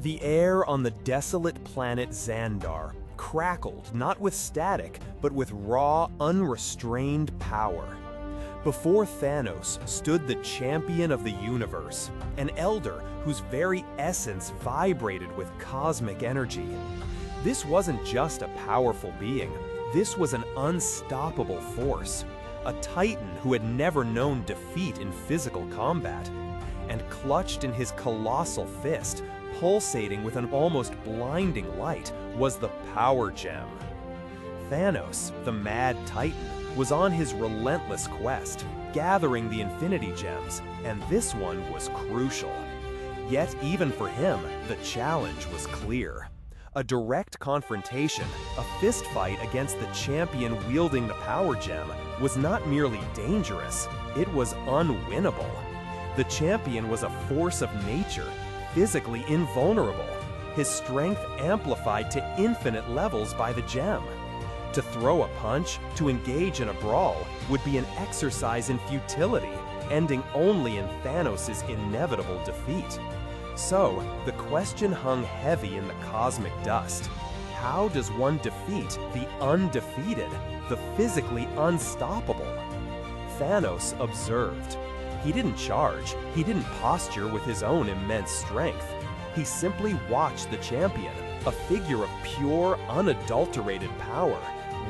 The air on the desolate planet Xandar crackled not with static, but with raw, unrestrained power. Before Thanos stood the champion of the universe, an elder whose very essence vibrated with cosmic energy. This wasn't just a powerful being, this was an unstoppable force, a titan who had never known defeat in physical combat. And clutched in his colossal fist, pulsating with an almost blinding light, was the power gem. Thanos, the mad titan, was on his relentless quest, gathering the Infinity Gems, and this one was crucial. Yet even for him, the challenge was clear. A direct confrontation, a fistfight against the champion wielding the power gem, was not merely dangerous, it was unwinnable. The champion was a force of nature, physically invulnerable, his strength amplified to infinite levels by the gem. To throw a punch, to engage in a brawl, would be an exercise in futility, ending only in Thanos' inevitable defeat. So, the question hung heavy in the cosmic dust. How does one defeat the undefeated, the physically unstoppable? Thanos observed. He didn't charge, he didn't posture with his own immense strength. He simply watched the champion, a figure of pure, unadulterated power,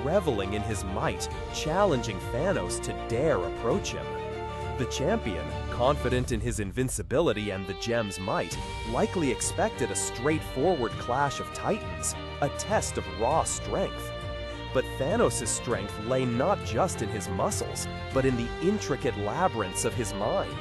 reveling in his might, challenging Thanos to dare approach him. The champion, confident in his invincibility and the gem's might, likely expected a straightforward clash of titans, a test of raw strength. But Thanos' strength lay not just in his muscles, but in the intricate labyrinths of his mind.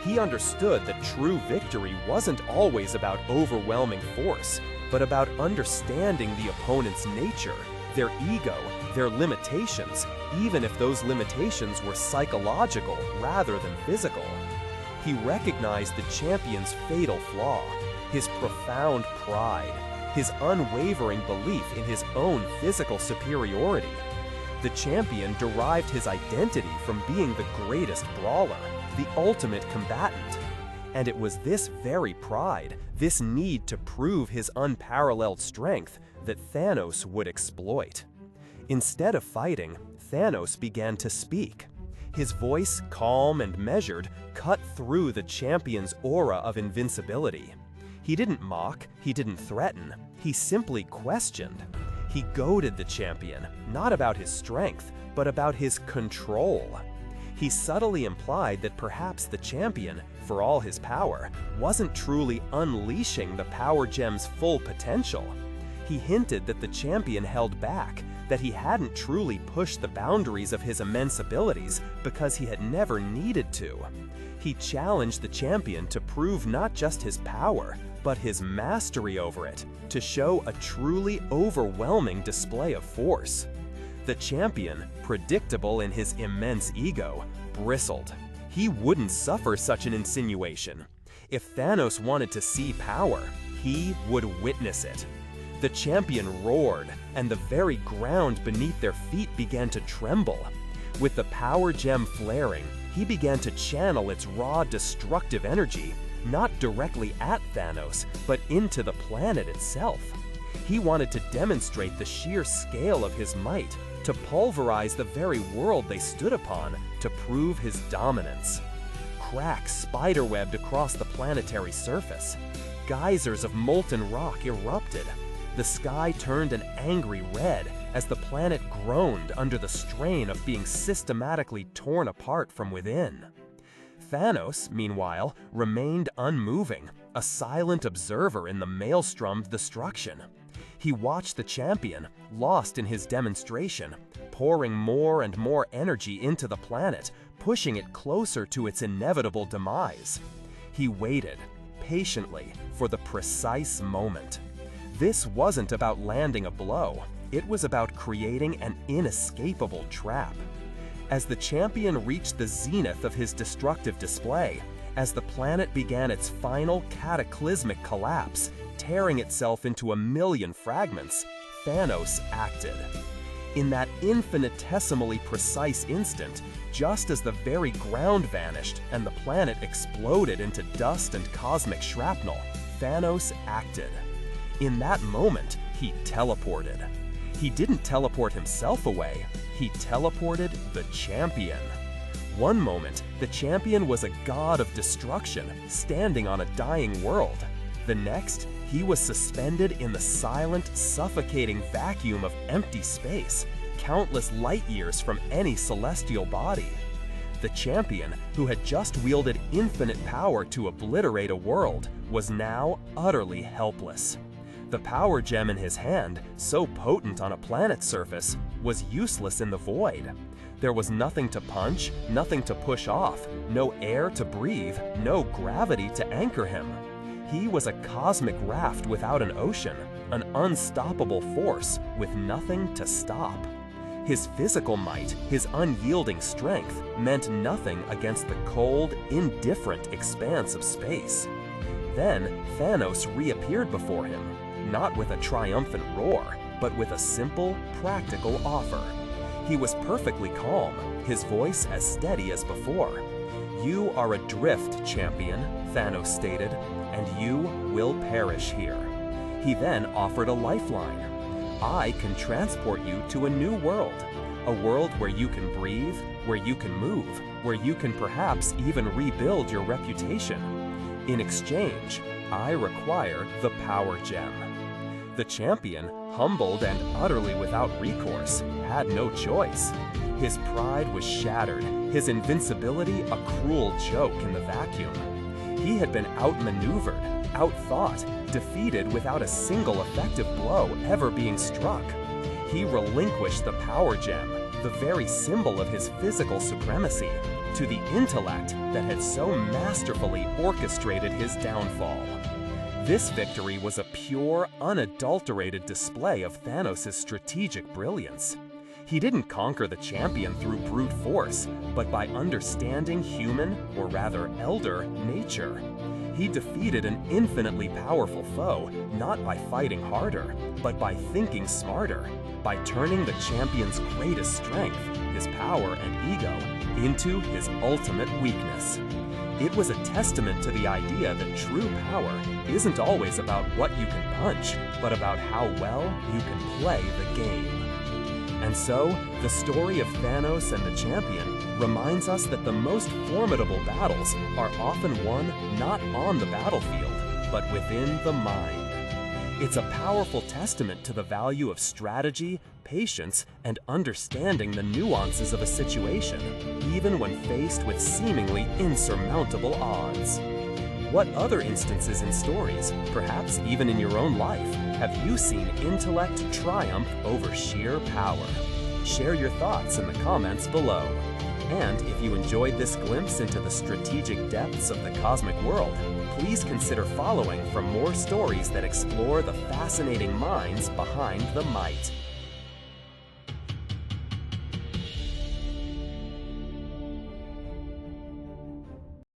He understood that true victory wasn't always about overwhelming force, but about understanding the opponent's nature, their ego, their limitations, even if those limitations were psychological rather than physical. He recognized the champion's fatal flaw, his profound pride, his unwavering belief in his own physical superiority. The champion derived his identity from being the greatest brawler, the ultimate combatant. And it was this very pride, this need to prove his unparalleled strength, that Thanos would exploit. Instead of fighting, Thanos began to speak. His voice, calm and measured, cut through the champion's aura of invincibility. He didn't mock, he didn't threaten, he simply questioned. He goaded the champion, not about his strength, but about his control. He subtly implied that perhaps the champion, for all his power, wasn't truly unleashing the power gem's full potential. He hinted that the champion held back, that he hadn't truly pushed the boundaries of his immense abilities because he had never needed to. He challenged the champion to prove not just his power, but his mastery over it, to show a truly overwhelming display of force. The champion, predictable in his immense ego, bristled. He wouldn't suffer such an insinuation. If Thanos wanted to see power, he would witness it. The champion roared, and the very ground beneath their feet began to tremble. With the power gem flaring, he began to channel its raw, destructive energy, not directly at Thanos, but into the planet itself. He wanted to demonstrate the sheer scale of his might, to pulverize the very world they stood upon, to prove his dominance. Cracks spiderwebbed across the planetary surface. Geysers of molten rock erupted. The sky turned an angry red as the planet groaned under the strain of being systematically torn apart from within. Thanos, meanwhile, remained unmoving, a silent observer in the maelstrom of destruction. He watched the champion, lost in his demonstration, pouring more and more energy into the planet, pushing it closer to its inevitable demise. He waited, patiently, for the precise moment. This wasn't about landing a blow, it was about creating an inescapable trap. As the champion reached the zenith of his destructive display, as the planet began its final cataclysmic collapse, tearing itself into a million fragments, Thanos acted. In that infinitesimally precise instant, just as the very ground vanished and the planet exploded into dust and cosmic shrapnel, Thanos acted. In that moment, he teleported. He didn't teleport himself away, he teleported the champion. One moment, the champion was a god of destruction, standing on a dying world. The next, he was suspended in the silent, suffocating vacuum of empty space, countless light years from any celestial body. The champion, who had just wielded infinite power to obliterate a world, was now utterly helpless. The power gem in his hand, so potent on a planet's surface, was useless in the void. There was nothing to punch, nothing to push off, no air to breathe, no gravity to anchor him. He was a cosmic raft without an ocean, an unstoppable force with nothing to stop. His physical might, his unyielding strength, meant nothing against the cold, indifferent expanse of space. Then Thanos reappeared before him, not with a triumphant roar, but with a simple, practical offer. He was perfectly calm, his voice as steady as before. "You are adrift, champion," Thanos stated, "and you will perish here." He then offered a lifeline. "I can transport you to a new world, a world where you can breathe, where you can move, where you can perhaps even rebuild your reputation. In exchange, I require the power gem." The champion, humbled and utterly without recourse, had no choice. His pride was shattered, his invincibility a cruel joke in the vacuum. He had been outmaneuvered, outthought, defeated without a single effective blow ever being struck. He relinquished the power gem, the very symbol of his physical supremacy, to the intellect that had so masterfully orchestrated his downfall. This victory was a pure, unadulterated display of Thanos' strategic brilliance. He didn't conquer the champion through brute force, but by understanding human, or rather elder, nature. He defeated an infinitely powerful foe, not by fighting harder, but by thinking smarter, by turning the champion's greatest strength, his power and ego, into his ultimate weakness. It was a testament to the idea that true power isn't always about what you can punch, but about how well you can play the game. And so, the story of Thanos and the champion reminds us that the most formidable battles are often won not on the battlefield, but within the mind. It's a powerful testament to the value of strategy, patience, and understanding the nuances of a situation, even when faced with seemingly insurmountable odds. What other instances in stories, perhaps even in your own life, have you seen intellect triumph over sheer power? Share your thoughts in the comments below. And if you enjoyed this glimpse into the strategic depths of the cosmic world, please consider following for more stories that explore the fascinating minds behind the might.